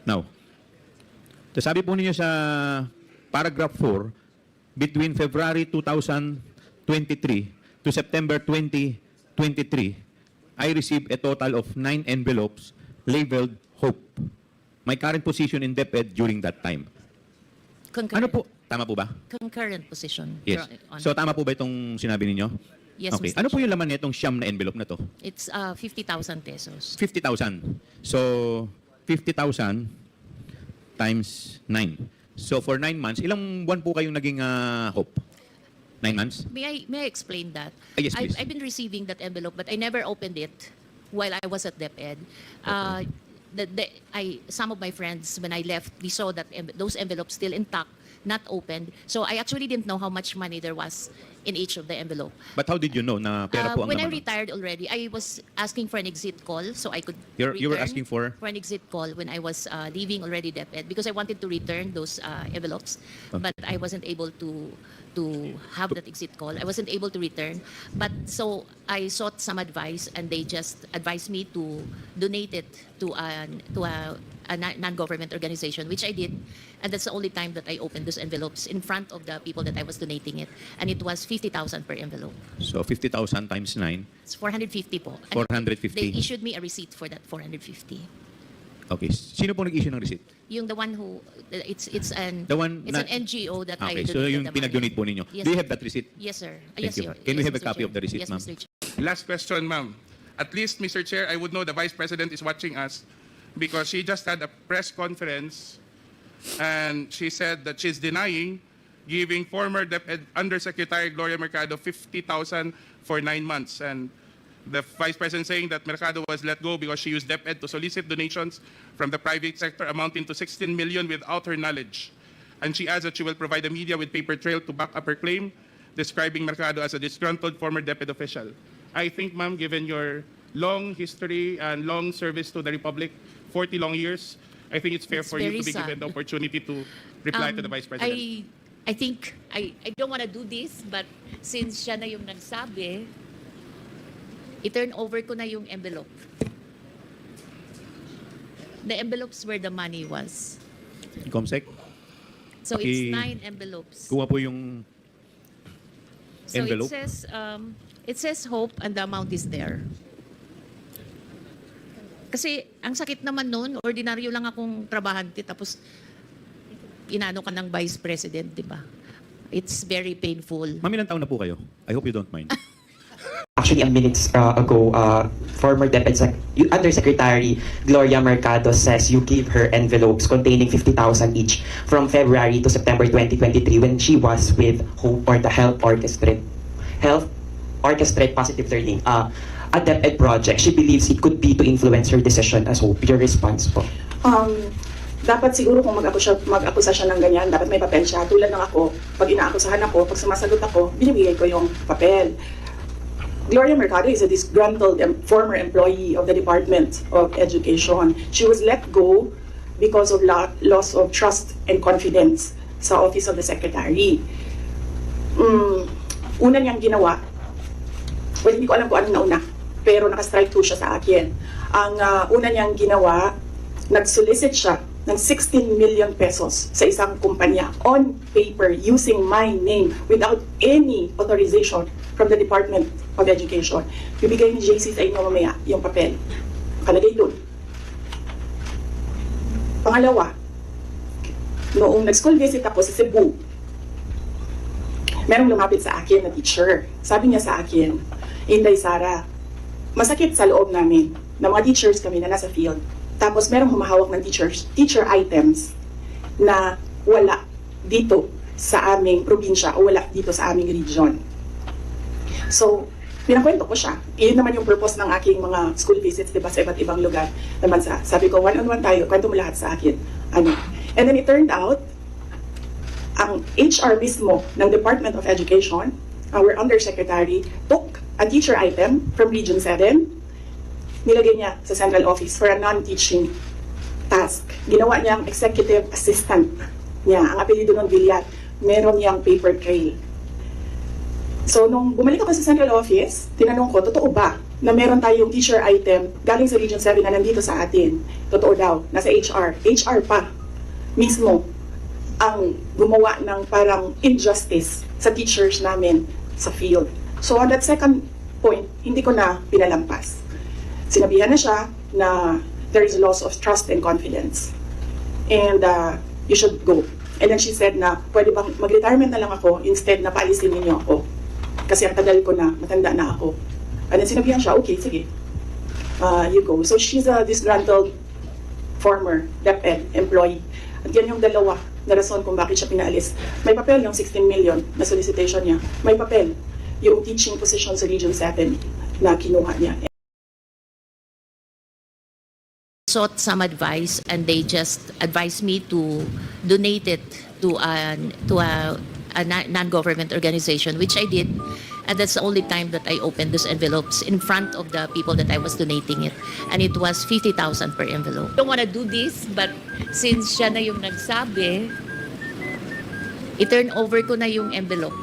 Now, sabi po ninyo sa paragraph 4, between February 2023 to September 2023, I received a total of 9 envelopes labeled Hope. My current position in DepEd during that time. Ano po? Tama po ba? Concurrent position. Yes. Your Honor. So tama po ba itong sinabi ninyo? Yes, Okay. Mr. Ano po Chair. yung laman nitong siyam na envelope na to? It's 50,000 pesos. 50,000. So 50,000 times 9. So for 9 months, ilang buwan po kayong naging Hope? 9 months? May I explain that? Yes, please. I've been receiving that envelope, but I never opened it while I was at DepEd. Some of my friends, when I left, we saw that those envelopes still intact, not opened. So I actually didn't know how much money there was in each of the envelope. But how did you know na pera po ang When I laman? retired already, I was asking for an exit call so I could You were return asking for? an exit call when I was leaving already DepEd because I wanted to return those envelopes, Okay. but I wasn't able to have that exit call. I wasn't able to return. But so I sought some advice and they just advised me to donate it to a non-government organization, which I did. And that's the only time that I opened those envelopes in front of the people that I was donating it. And it was 50,000 per envelope. So 50,000 times 9, It's 450 po. And 450. they issued me a receipt for that 450. Okay. Sino po nag-issue ng receipt? Yung the one who it's an The one it's an NGO that I Okay, donated so yung the money. pinag-donate po ninyo. Yes, Do you sir. have that receipt? Yes, sir. Thank Yes, you. sir. Can we Yes, have a Mr. copy Chair. of the receipt, yes, ma'am? Mr. Chair. Last question, ma'am. At least, Mr. Chair, I would know the Vice President is watching us because she just had a press conference and she said that she's denying giving former DepEd Undersecretary Gloria Mercado 50,000 for 9 months. And the Vice President saying that Mercado was let go because she used DepEd to solicit donations from the private sector amounting to 16 million without her knowledge. And she adds that she will provide the media with paper trail to back up her claim, describing Mercado as a disgruntled former DepEd official. I think, ma'am, given your long history and long service to the Republic, 40 long years, I think it's fair It's for you very to be given sad. the opportunity to reply to the Vice President. I think I don't want to do this, but since siya na yung nagsabi, i-turn over ko na yung envelope. The envelopes where the money was. Comsec, So it's 9 envelopes. kuha po yung So envelope. it says hope and the amount is there. Kasi ang sakit naman nun, ordinaryo lang akong trabahante tapos inano ka ng Vice President, di ba? It's very painful. Ma'am, ilang taon na po kayo? I hope you don't mind. Actually, minutes ago, former DepEd Undersecretary Gloria Mercado says you gave her envelopes containing 50,000 each from February to September 2023 when she was with Hope or the Health Orchestrate Positive Learning, a DepEd project. She believes it could be to influence her decision as Hope. Your response po? Dapat siguro kung mag-akusa siya ng ganyan, dapat may papel siya. Tulad ng ako, pag inaakusahan ako, pag sumasagot ako, binibigay ko yung papel. Gloria Mercado is a disgruntled former employee of the Department of Education. She was let go because of loss of trust and confidence sa Office of the Secretary. Una niyang ginawa, well, hindi ko alam kung anong nauna, pero naka-strike 2 siya sa akin. Ang una niyang ginawa, nag-solicit siya ng 16 million pesos sa isang kumpanya on paper using my name without any authorization from the Department of Education. Bibigay ni JC sa inyo mamaya yung papel. Nakalagay doon. Pangalawa, noong nag-school visit ako sa Cebu, merong lumapit sa akin na teacher. Sabi niya sa akin, Inday Sara, masakit sa loob namin na mga teachers kami na nasa field. Tapos merong humahawak ng teacher items na wala dito sa aming probinsya o wala dito sa aming region. So, pinakwento ko siya. Iyon naman yung purpose ng aking mga school visits, diba, sa iba't ibang lugar ng bansa. Sabi ko, one-on-one tayo, kwento mo lahat sa akin. Ano? And then it turned out, ang HR mismo ng Department of Education, our Undersecretary, took a teacher item from Region 7, nilagay niya sa central office for a non-teaching task. Ginawa niyang executive assistant niya. Ang apelido ng Villar, meron niyang paper trail. So, nung bumalik ako sa central office, tinanong ko, totoo ba na meron tayong teacher item galing sa Region 7 na nandito sa atin. Totoo daw, nasa HR. HR pa mismo ang gumawa ng parang injustice sa teachers namin sa field. So on that second point, hindi ko na pinalampas. Sinabihan na siya na there is a loss of trust and confidence. And you should go. And then she said na pwede bang mag-retirement na lang ako instead na paalisin ninyo ako. Kasi ang tagal ko na, matanda na ako. And then sinabihan siya, okay, sige, you go. So she's a disgruntled former DepEd employee. At yan yung dalawa na rason kung bakit siya pinaalis. May papel yung 16 million na solicitation niya. May papel yung teaching position sa Region 7 na kinuha niya. Sought some advice and they just advised me to donate it to a non-government organization, which I did. And that's the only time that I opened those envelopes in front of the people that I was donating it. And it was 50,000 per envelope. I don't want to do this, but since siya na yung nagsabi, i-turn over ko na yung envelope.